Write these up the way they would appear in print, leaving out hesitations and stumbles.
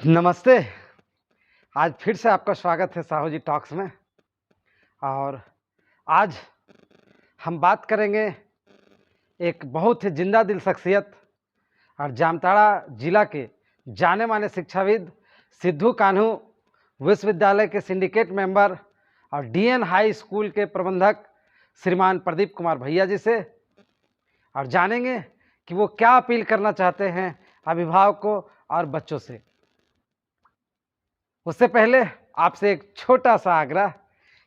नमस्ते। आज फिर से आपका स्वागत है साहू जी टॉक्स में। और आज हम बात करेंगे एक बहुत ही जिंदा दिल शख्सियत और जामताड़ा जिला के जाने माने शिक्षाविद सिद्धू कान्हू विश्वविद्यालय के सिंडिकेट मेंबर और डीएन हाई स्कूल के प्रबंधक श्रीमान प्रदीप कुमार भैया जी से, और जानेंगे कि वो क्या अपील करना चाहते हैं अभिभावकों और बच्चों से। उससे पहले आपसे एक छोटा सा आग्रह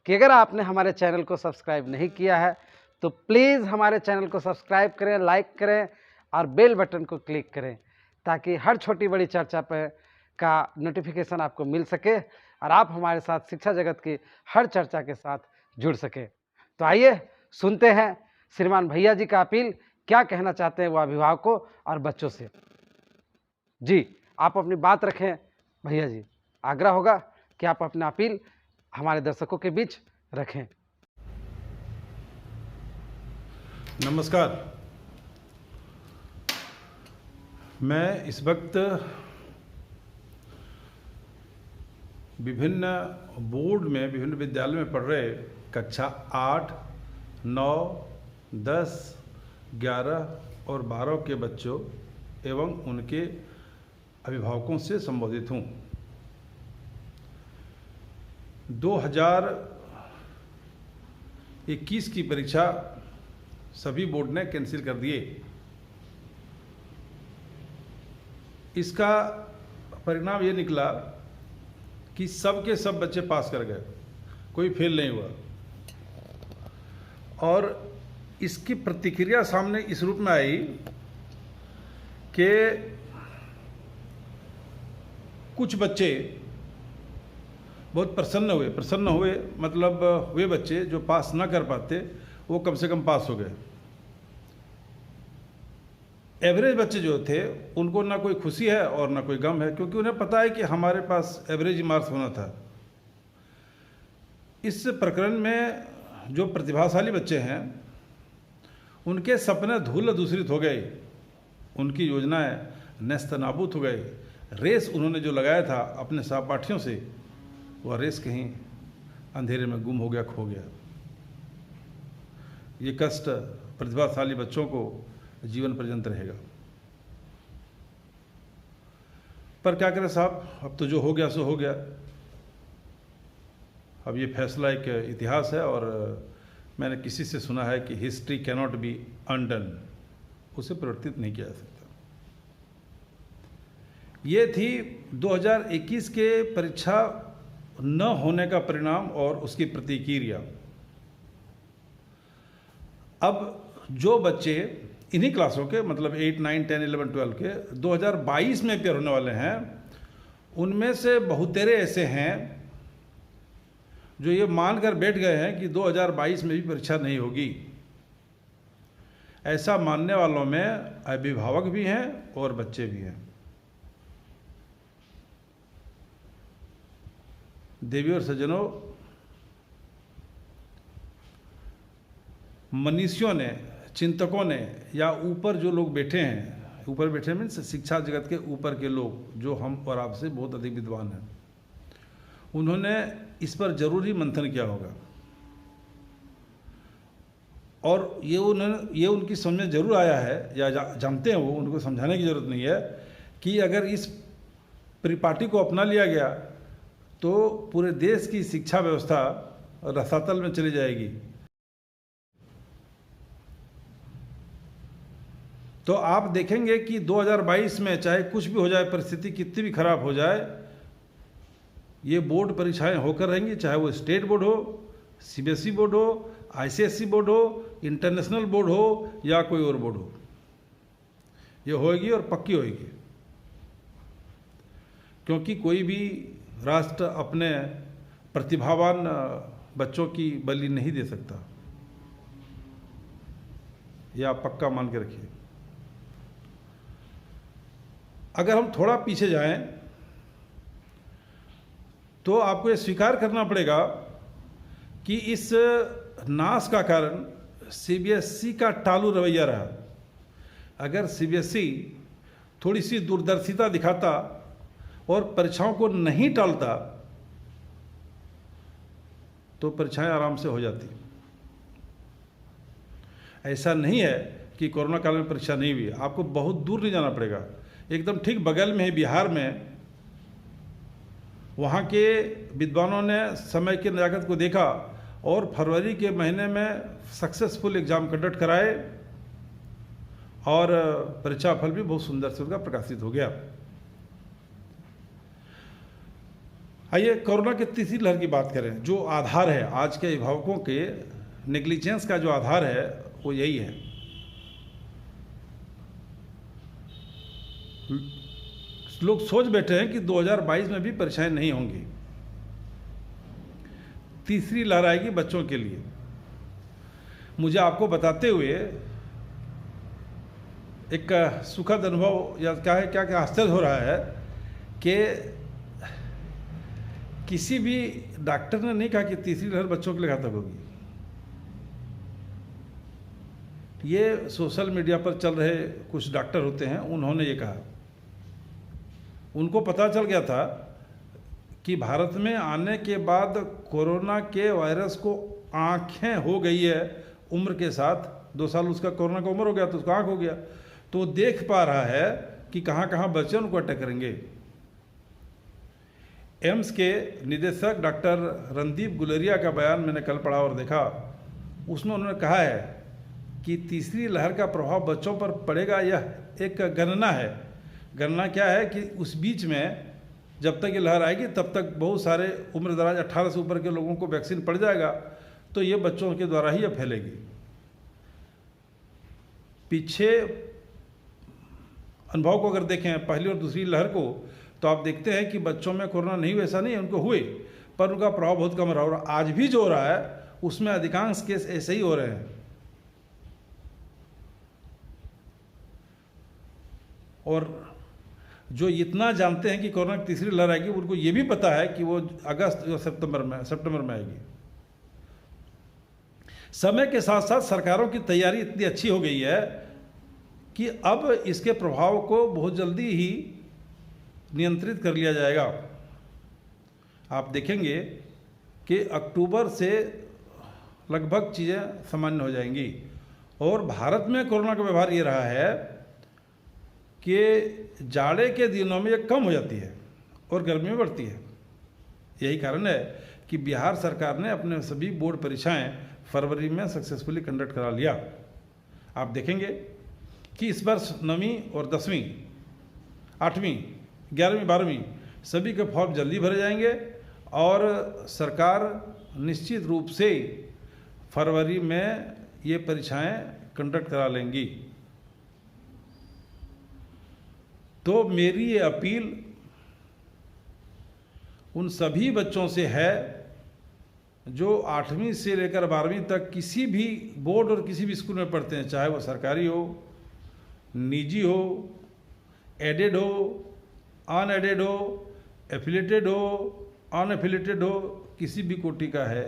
कि अगर आपने हमारे चैनल को सब्सक्राइब नहीं किया है तो प्लीज़ हमारे चैनल को सब्सक्राइब करें, लाइक करें और बेल बटन को क्लिक करें ताकि हर छोटी बड़ी चर्चा पर का नोटिफिकेशन आपको मिल सके और आप हमारे साथ शिक्षा जगत की हर चर्चा के साथ जुड़ सके। तो आइए सुनते हैं श्रीमान भैया जी का अपील क्या कहना चाहते हैं वो अभिभावकों और बच्चों से। जी, आप अपनी बात रखें भैया जी। आग्रह होगा कि आप अपना अपील हमारे दर्शकों के बीच रखें। नमस्कार। मैं इस वक्त विभिन्न बोर्ड में विभिन्न विद्यालय में पढ़ रहे कक्षा 8, 9, 10, 11 और 12 के बच्चों एवं उनके अभिभावकों से संबोधित हूँ। 2021 की परीक्षा सभी बोर्ड ने कैंसिल कर दिए। इसका परिणाम ये निकला कि सब के सब बच्चे पास कर गए, कोई फेल नहीं हुआ। और इसकी प्रतिक्रिया सामने इस रूप में आई कि कुछ बच्चे बहुत प्रसन्न हुए मतलब वे बच्चे जो पास ना कर पाते वो कम से कम पास हो गए। एवरेज बच्चे जो थे उनको ना कोई खुशी है और ना कोई गम है, क्योंकि उन्हें पता है कि हमारे पास एवरेज मार्क्स होना था। इस प्रकरण में जो प्रतिभाशाली बच्चे हैं उनके सपने धूल धूसरित हो गए, उनकी योजनाएं नेस्त नाबूद हो गए। रेस उन्होंने जो लगाया था अपने सहपाठियों से, वह रेस कहीं अंधेरे में गुम हो गया, खो गया। ये कष्ट प्रतिभाशाली बच्चों को जीवन पर्यंत रहेगा। पर क्या करें साहब, अब तो जो हो गया सो हो गया। अब ये फैसला एक इतिहास है और मैंने किसी से सुना है कि हिस्ट्री कैनॉट बी अनडन, उसे परिवर्तित नहीं किया जा सकता। ये थी 2021 के परीक्षा न होने का परिणाम और उसकी प्रतिक्रिया। अब जो बच्चे इन्हीं क्लासों के मतलब 8, 9, 10, 11, 12 के 2022 में पेयर होने वाले हैं, उनमें से बहुतेरे ऐसे हैं जो ये मानकर बैठ गए हैं कि 2022 में भी परीक्षा नहीं होगी। ऐसा मानने वालों में अभिभावक भी हैं और बच्चे भी हैं। देवी और सज्जनों, मनीषियों ने, चिंतकों ने या ऊपर जो लोग बैठे हैं, ऊपर बैठे मीन्स शिक्षा जगत के ऊपर के लोग जो हम और आपसे बहुत अधिक विद्वान हैं, उन्होंने इस पर जरूरी मंथन किया होगा। और ये उनकी समझ में जरूर आया है या जानते हैं, वो उनको समझाने की जरूरत नहीं है कि अगर इस परिपाटी को अपना लिया गया तो पूरे देश की शिक्षा व्यवस्था रसातल में चली जाएगी। तो आप देखेंगे कि 2022 में चाहे कुछ भी हो जाए, परिस्थिति कितनी भी खराब हो जाए, ये बोर्ड परीक्षाएं होकर रहेंगी, चाहे वो स्टेट बोर्ड हो, सीबीएसई बोर्ड हो, आईसीएसई बोर्ड हो, इंटरनेशनल बोर्ड हो या कोई और बोर्ड हो, ये होगी और पक्की होगी। क्योंकि कोई भी राष्ट्र अपने प्रतिभावान बच्चों की बलि नहीं दे सकता, यह आप पक्का मान के रखिए। अगर हम थोड़ा पीछे जाएं तो आपको ये स्वीकार करना पड़ेगा कि इस नाश का कारण सीबीएसई का टालू रवैया रहा। अगर सीबीएसई थोड़ी सी दूरदर्शिता दिखाता और परीक्षाओं को नहीं टालता तो परीक्षाएं आराम से हो जाती। ऐसा नहीं है कि कोरोना काल में परीक्षा नहीं हुई, आपको बहुत दूर नहीं जाना पड़ेगा, एकदम ठीक बगल में ही बिहार में वहाँ के विद्वानों ने समय की नज़ाकत को देखा और फरवरी के महीने में सक्सेसफुल एग्ज़ाम कंडक्ट कराए और परीक्षा फल भी बहुत सुंदर से उनका प्रकाशित हो गया। आइए कोरोना की तीसरी लहर की बात करें। जो आधार है आज के अभिभावकों के नेग्लिजेंस का, जो आधार है वो यही है। लोग सोच बैठे हैं कि 2022 में भी परीक्षाएं नहीं होंगी, तीसरी लहर आएगी बच्चों के लिए। मुझे आपको बताते हुए एक सुखद अनुभव या क्या आश्चर्य हो रहा है कि किसी भी डॉक्टर ने नहीं कहा कि तीसरी लहर बच्चों के लिए घातक होगी। ये सोशल मीडिया पर चल रहे कुछ डॉक्टर होते हैं, उन्होंने ये कहा। उनको पता चल गया था कि भारत में आने के बाद कोरोना के वायरस को आँखें हो गई है उम्र के साथ। 2 साल उसका कोरोना का उम्र हो गया तो उसका आँख हो गया, तो वो देख पा रहा है कि कहाँ कहाँ बच्चे उनको अटैक करेंगे। एम्स के निदेशक डॉक्टर रणदीप गुलेरिया का बयान मैंने कल पढ़ा और देखा। उसमें उन्होंने कहा है कि तीसरी लहर का प्रभाव बच्चों पर पड़ेगा, यह एक गणना है। गणना क्या है कि उस बीच में जब तक ये लहर आएगी तब तक बहुत सारे उम्र दराज 18 से ऊपर के लोगों को वैक्सीन पड़ जाएगा, तो ये बच्चों के द्वारा ही ये फैलेगी। पीछे अनुभव को अगर देखें पहली और दूसरी लहर को, तो आप देखते हैं कि बच्चों में कोरोना नहीं हुए, ऐसा नहीं है, उनको हुए, पर उनका प्रभाव बहुत कम रहा। और आज भी जो हो रहा है उसमें अधिकांश केस ऐसे ही हो रहे हैं। और जो इतना जानते हैं कि कोरोना की तीसरी लहर आएगी, उनको ये भी पता है कि वो अगस्त या सितंबर में आएगी। समय के साथ साथ सरकारों की तैयारी इतनी अच्छी हो गई है कि अब इसके प्रभाव को बहुत जल्दी ही नियंत्रित कर लिया जाएगा। आप देखेंगे कि अक्टूबर से लगभग चीज़ें सामान्य हो जाएंगी। और भारत में कोरोना का व्यवहार ये रहा है कि जाड़े के दिनों में ये कम हो जाती है और गर्मी में बढ़ती है। यही कारण है कि बिहार सरकार ने अपने सभी बोर्ड परीक्षाएं फरवरी में सक्सेसफुली कंडक्ट करा लिया। आप देखेंगे कि इस वर्ष 9वीं और 10वीं, 8वीं, 11वीं, 12वीं सभी के फॉर्म जल्दी भरे जाएंगे और सरकार निश्चित रूप से फरवरी में ये परीक्षाएं कंडक्ट करा लेंगी। तो मेरी ये अपील उन सभी बच्चों से है जो 8वीं से लेकर 12वीं तक किसी भी बोर्ड और किसी भी स्कूल में पढ़ते हैं, चाहे वो सरकारी हो, निजी हो, एडेड हो, अनएडेड हो, एफिलेटेड हो, अनएफिलेटेड हो, किसी भी कोटि का है।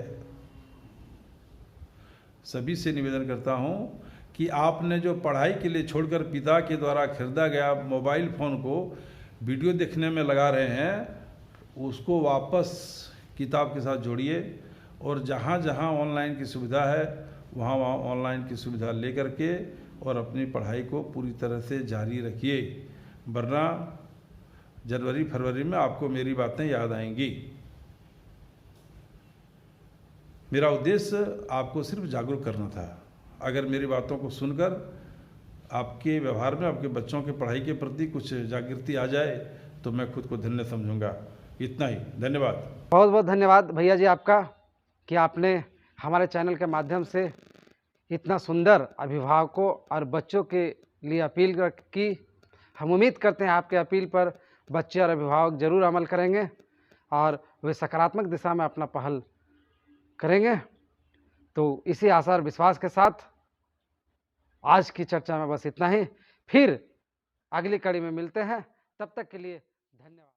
सभी से निवेदन करता हूँ कि आपने जो पढ़ाई के लिए छोड़कर पिता के द्वारा खरीदा गया मोबाइल फ़ोन को वीडियो देखने में लगा रहे हैं, उसको वापस किताब के साथ जोड़िए और जहाँ जहाँ ऑनलाइन की सुविधा है वहाँ वहाँ ऑनलाइन की सुविधा लेकर के और अपनी पढ़ाई को पूरी तरह से जारी रखिए, वरना जनवरी फरवरी में आपको मेरी बातें याद आएंगी। मेरा उद्देश्य आपको सिर्फ जागरूक करना था। अगर मेरी बातों को सुनकर आपके व्यवहार में आपके बच्चों के पढ़ाई के प्रति कुछ जागृति आ जाए तो मैं खुद को धन्य समझूंगा। इतना ही, धन्यवाद। बहुत बहुत धन्यवाद भैया जी आपका कि आपने हमारे चैनल के माध्यम से इतना सुंदर अभिभावकों और बच्चों के लिए अपील की। हम उम्मीद करते हैं आपके अपील पर बच्चे और अभिभावक जरूर अमल करेंगे और वे सकारात्मक दिशा में अपना पहल करेंगे। तो इसी आशा और विश्वास के साथ आज की चर्चा में बस इतना ही। फिर अगली कड़ी में मिलते हैं, तब तक के लिए धन्यवाद।